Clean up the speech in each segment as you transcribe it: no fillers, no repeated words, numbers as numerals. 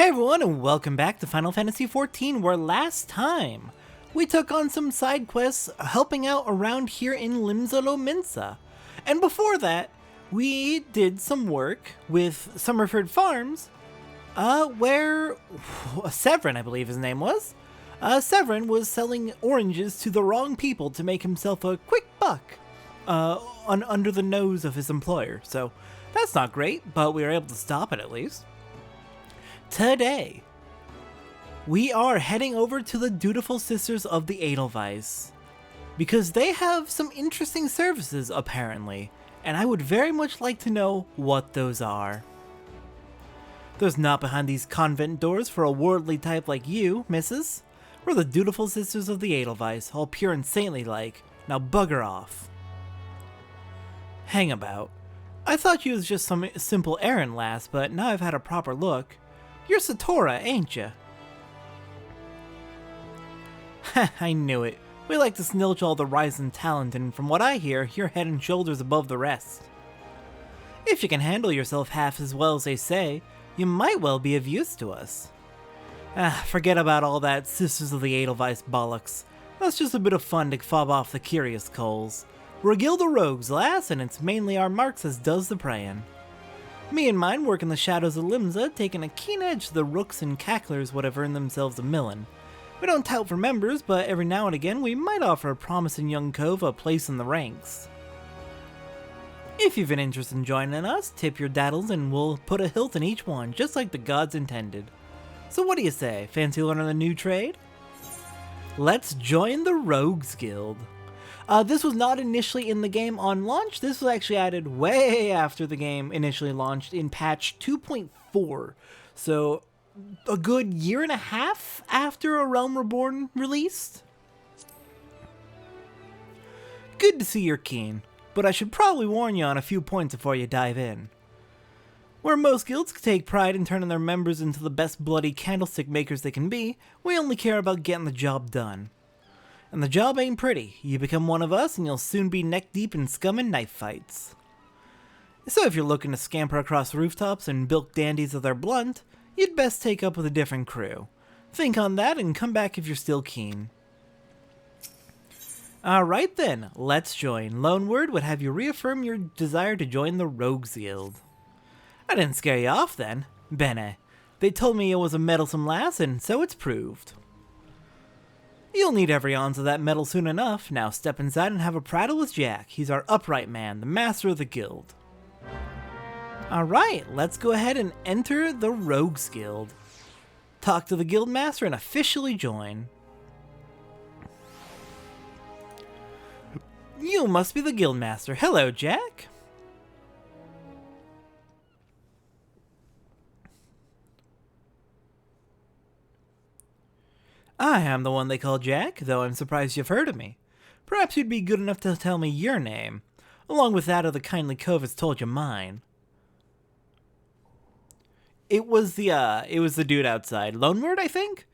Hey everyone, and welcome back to Final Fantasy XIV, where last time we took on some side quests helping out around here in Limsa Lominsa. And before that, we did some work with Summerford Farms, where Severin, I believe his name was, Severin was selling oranges to the wrong people to make himself a quick buck under the nose of his employer. So that's not great, but we were able to stop it at least. Today, we are heading over to the Dutiful Sisters of the Edelweiss, because they have some interesting services apparently, and I would very much like to know what those are. There's not behind these convent doors for a worldly type like you, missus. We're the Dutiful Sisters of the Edelweiss, all pure and saintly like. Now bugger off. Hang about. I thought you was just some simple errand lass, but now I've had a proper look. You're Satora, ain't ya? Ha, I knew it. We like to snilch all the rising talent, and from what I hear, you're head and shoulders above the rest. If you can handle yourself half as well as they say, you might well be of use to us. Forget about all that Sisters of the Edelweiss bollocks. That's just a bit of fun to fob off the curious coals. We're a guild of rogues, lass, and it's mainly our marks as does the prayin'. Me and mine work in the shadows of Limsa, taking a keen edge to the rooks and cacklers what have earned themselves a millin'. We don't tout for members, but every now and again we might offer a promising young cove a place in the ranks. If you've an interest in joining us, tip your daddles and we'll put a hilt in each one, just like the gods intended. So what do you say, fancy learning a new trade? Let's join the Rogues Guild. This was not initially in the game on launch. This was actually added way after the game initially launched in patch 2.4. So, a good year and a half after A Realm Reborn released. Good to see you're keen, but I should probably warn you on a few points before you dive in. Where most guilds take pride in turning their members into the best bloody candlestick makers they can be, we only care about getting the job done. And the job ain't pretty. You become one of us and you'll soon be neck deep in scum and knife fights. So if you're looking to scamper across rooftops and bilk dandies of their blunt, you'd best take up with a different crew. Think on that and come back if you're still keen. Alright then, let's join. Lone Word would have you reaffirm your desire to join the Rogues Guild. I didn't scare you off then. Bene. They told me it was a meddlesome lass, and so it's proved. You'll need every ounce of that metal soon enough. Now step inside and have a prattle with Jack. He's our upright man, the master of the guild. Alright, let's go ahead and enter the Rogues Guild. Talk to the guild master and officially join. You must be the guild master. Hello, Jack. I am the one they call Jack, though I'm surprised you've heard of me. Perhaps you'd be good enough to tell me your name, along with that of the kindly cove that's told you mine. It was the dude outside. Lone Word, I think?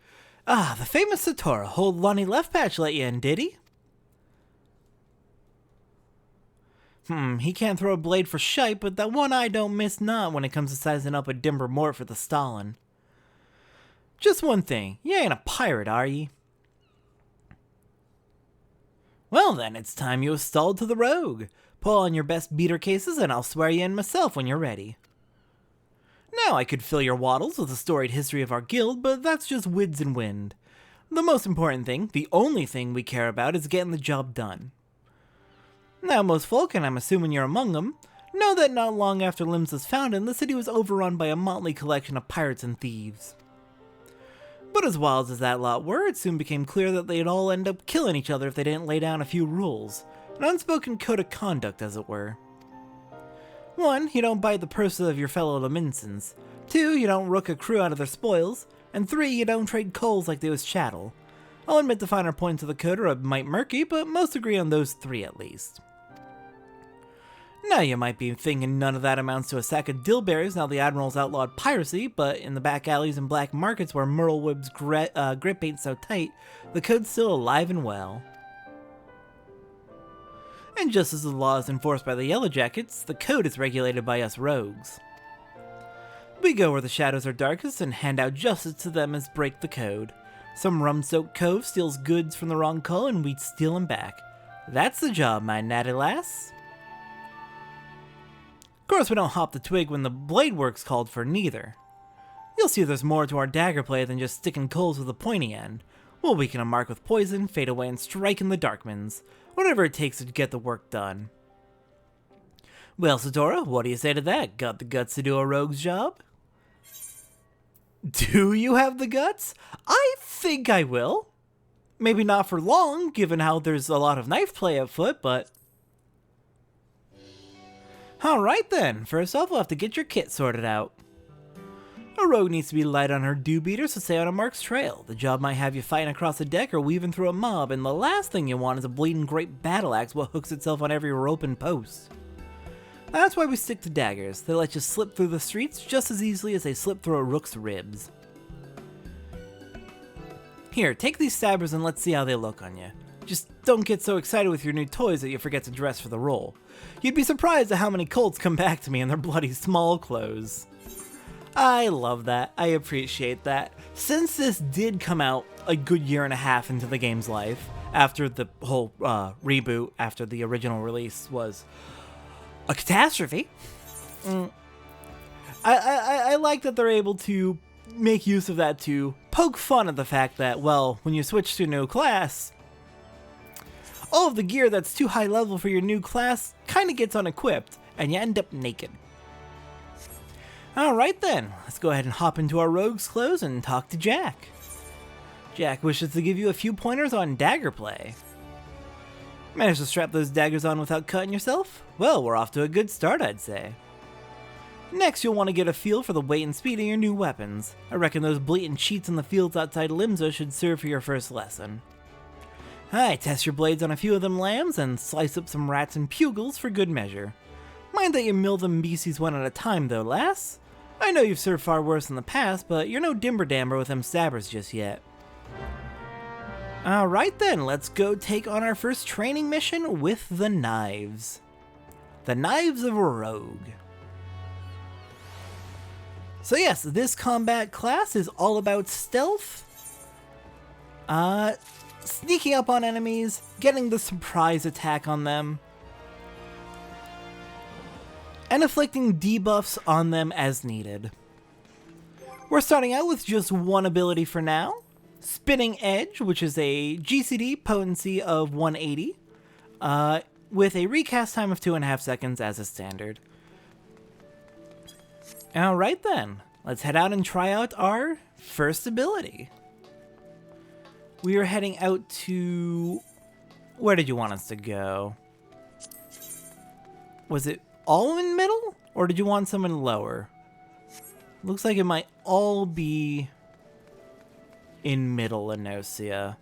The famous Satora. Old Lonnie Leftpatch let you in, did he? He can't throw a blade for shite, but that one eye don't miss not when it comes to sizing up a dimber mort for the Stalin. Just one thing, you ain't a pirate, are ye? Well then, it's time you was stalled to the rogue. Pull on your best beater cases and I'll swear you in myself when you're ready. Now I could fill your waddles with a storied history of our guild, but that's just wids and wind. The most important thing, the only thing we care about, is getting the job done. Now most folk, and I'm assuming you're among them, know that not long after Limsa's founding, the city was overrun by a motley collection of pirates and thieves. But as wild as that lot were, it soon became clear that they'd all end up killing each other if they didn't lay down a few rules. An unspoken code of conduct, as it were. 1, you don't bite the purses of your fellow Laminsans. 2, you don't rook a crew out of their spoils. And 3, you don't trade coals like they was chattel. I'll admit the finer points of the code are a mite murky, but most agree on those 3 at least. Now you might be thinking none of that amounts to a sack of dillberries now the Admiral's outlawed piracy, but in the back alleys and black markets where Merlewood's grip ain't so tight, the code's still alive and well. And just as the law is enforced by the Yellow Jackets, the code is regulated by us rogues. We go where the shadows are darkest and hand out justice to them as break the code. Some rum-soaked cove steals goods from the wrong cull and we steal them back. That's the job, my natty lass. Of course we don't hop the twig when the blade work's called for neither. You'll see there's more to our dagger play than just sticking coals with a pointy end. We'll weaken a mark with poison, fade away and strike in the Darkmans. Whatever it takes to get the work done. Well, Satora, what do you say to that? Got the guts to do a rogue's job? Do you have the guts? I think I will. Maybe not for long, given how there's a lot of knife play afoot, but... Alright then, first off we'll have to get your kit sorted out. A rogue needs to be light on her dew-beater, so stay on a mark's trail. The job might have you fighting across a deck or weaving through a mob, and the last thing you want is a bleeding great battle axe what hooks itself on every rope and post. That's why we stick to daggers. They let you slip through the streets just as easily as they slip through a rook's ribs. Here, take these stabbers and let's see how they look on you. Just don't get so excited with your new toys that you forget to dress for the role. You'd be surprised at how many colts come back to me in their bloody small clothes. I love that. I appreciate that. Since this did come out a good year and a half into the game's life, after the whole reboot, after the original release was a catastrophe, I like that they're able to make use of that to poke fun at the fact that, well, when you switch to a new class, all of the gear that's too high level for your new class kind of gets unequipped, and you end up naked. Alright then, let's go ahead and hop into our rogue's clothes and talk to Jack. Jack wishes to give you a few pointers on dagger play. Managed to strap those daggers on without cutting yourself? Well, we're off to a good start, I'd say. Next, you'll want to get a feel for the weight and speed of your new weapons. I reckon those blatant cheats in the fields outside Limsa should serve for your first lesson. Alright, test your blades on a few of them lambs and slice up some rats and pugils for good measure. Mind that you mill them beasties one at a time though, lass. I know you've served far worse in the past, but you're no dimber-damber with them stabbers just yet. Alright then, let's go take on our first training mission with the knives. The Knives of a Rogue. So yes, this combat class is all about stealth, sneaking up on enemies, getting the surprise attack on them, and inflicting debuffs on them as needed. We're starting out with just one ability for now, Spinning Edge, which is a GCD potency of 180, with a recast time of 2.5 seconds as a standard. Alright then, let's head out and try out our first ability. We are heading out to... Where did you want us to go? Was it all in middle? Or did you want some in lower? Looks like it might all be in middle, Enosia.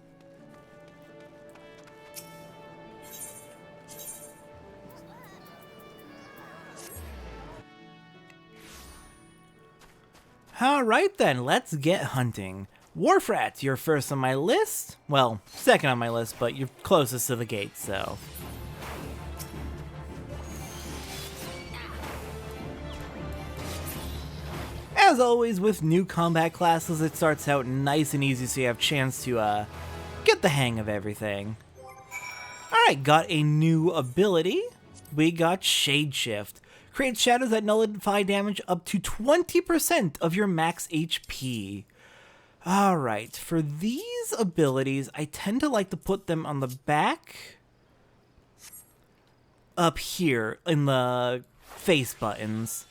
Alright then, let's get hunting. Wharf-rats, you're first on my list. Well, second on my list, but you're closest to the gate, so... As always, with new combat classes, it starts out nice and easy so you have a chance to get the hang of everything. Alright, got a new ability. We got Shade Shift. Create shadows that nullify damage up to 20% of your max HP. Alright, for these abilities, I tend to like to put them on the back up here in the face buttons.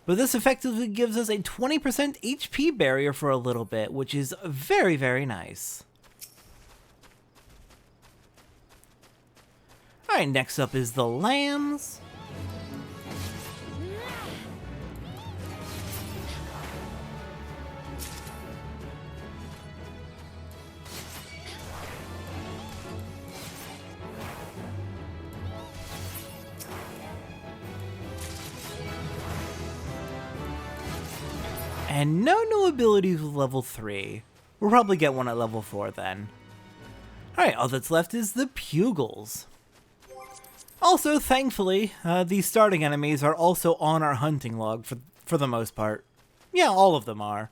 But this effectively gives us a 20% HP barrier for a little bit, which is very, very nice. Alright, next up is the lambs. And no new abilities with level 3. We'll probably get one at level 4 then. Alright, all that's left is the Pugils. Also, thankfully, these starting enemies are also on our hunting log for the most part. Yeah, all of them are.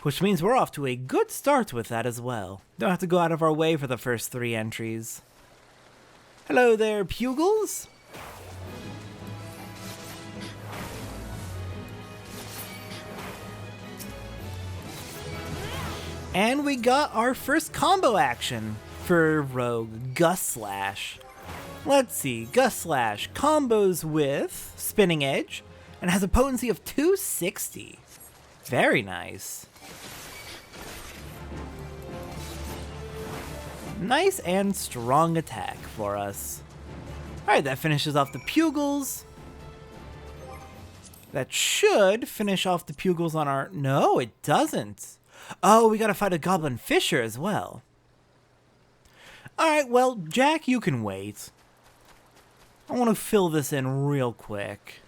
Which means we're off to a good start with that as well. Don't have to go out of our way for the first 3 entries. Hello there, Pugils! And we got our first combo action for Rogue, Gust Slash. Let's see, Gust Slash combos with Spinning Edge and has a potency of 260. Very nice. Nice and strong attack for us. Alright, that finishes off the Pugils. That should finish off the Pugils on our... No, it doesn't. Oh, we gotta fight a Goblin Fisher as well. Alright, well, Jack, you can wait. I want to fill this in real quick.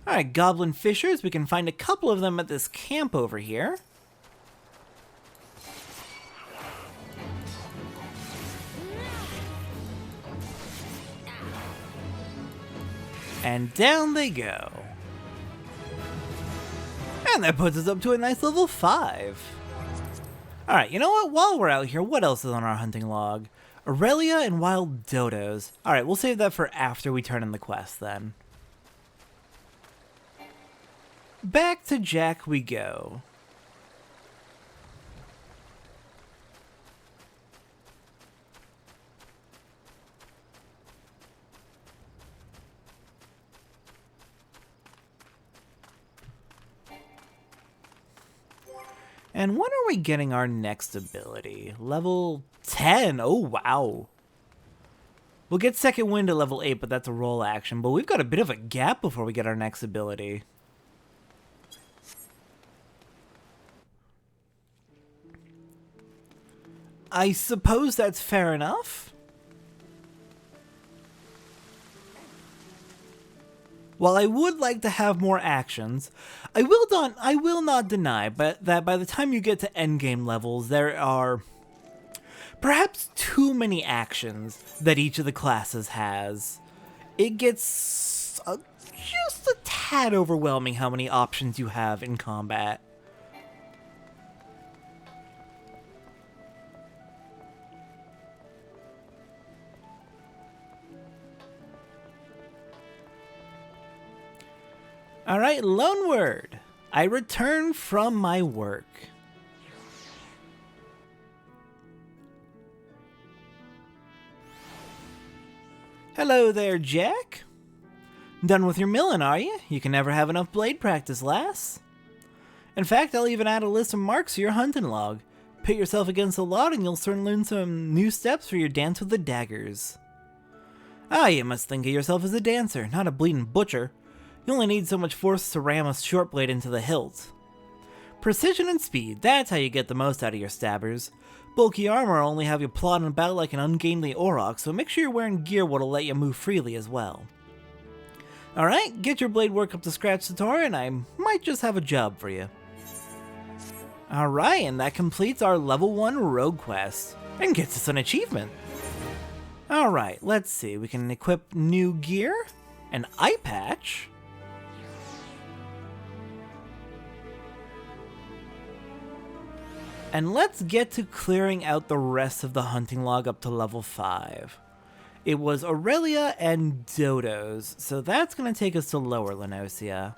Alright, Goblin Fishers. We can find a couple of them at this camp over here. And down they go. And that puts us up to a nice level 5. Alright, you know what? While we're out here, what else is on our hunting log? Aurelia and wild dodos. Alright, we'll save that for after we turn in the quest then. Back to Jack we go. And when are we getting our next ability? Level 10. Oh, wow. We'll get Second Wind at level 8, but that's a roll action. But we've got a bit of a gap before we get our next ability. I suppose that's fair enough. While I would like to have more actions, I will not deny that by the time you get to endgame levels, there are perhaps too many actions that each of the classes has. It gets just a tad overwhelming how many options you have in combat. Alright, Lone Word. I return from my work. Hello there, Jack. Done with your milling, are you? You can never have enough blade practice, lass. In fact, I'll even add a list of marks to your hunting log. Pit yourself against a lot and you'll soon learn some new steps for your dance with the daggers. Ah, you must think of yourself as a dancer, not a bleeding butcher. You only need so much force to ram a short blade into the hilt. Precision and speed, that's how you get the most out of your stabbers. Bulky armor will only have you plodding about like an ungainly auroch, so make sure you're wearing gear what'll let you move freely as well. Alright, get your blade work up to scratch, Satori, and I might just have a job for you. Alright, and that completes our level 1 rogue quest, and gets us an achievement. Alright, let's see, we can equip new gear, an eye patch, and let's get to clearing out the rest of the hunting log up to level 5. It was Aurelia and dodos, so that's going to take us to Lower Lenosia.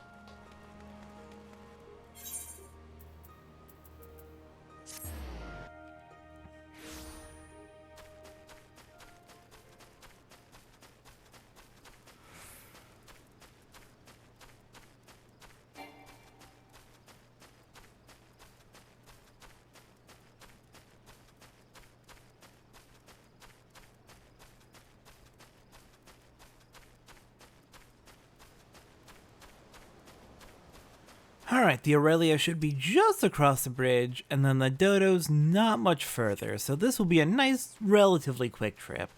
Alright, the Aurelia should be just across the bridge, and then the dodos not much further, so this will be a nice, relatively quick trip.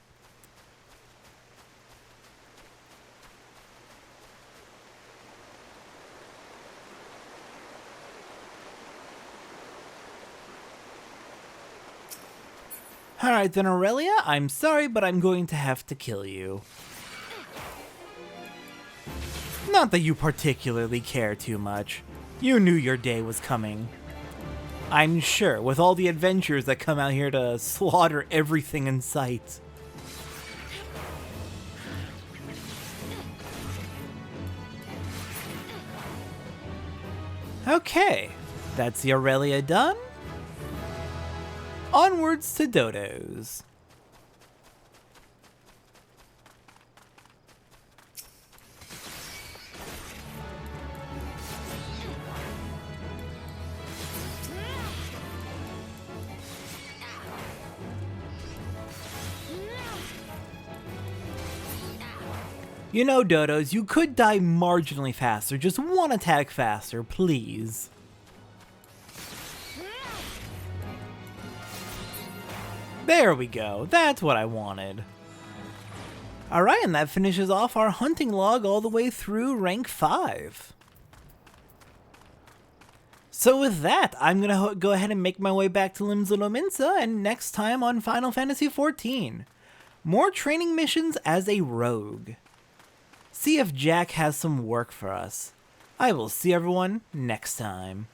Alright then, Aurelia, I'm sorry, but I'm going to have to kill you. Not that you particularly care too much. You knew your day was coming. I'm sure, with all the adventurers that come out here to slaughter everything in sight. Okay, that's the Aurelia done. Onwards to Dodo's. You know, Dodos, you could die marginally faster. Just one attack faster, please. There we go. That's what I wanted. Alright, and that finishes off our hunting log all the way through rank 5. So with that, I'm going to go ahead and make my way back to Limsa and next time on Final Fantasy XIV. More training missions as a rogue. See if Jack has some work for us. I will see everyone next time.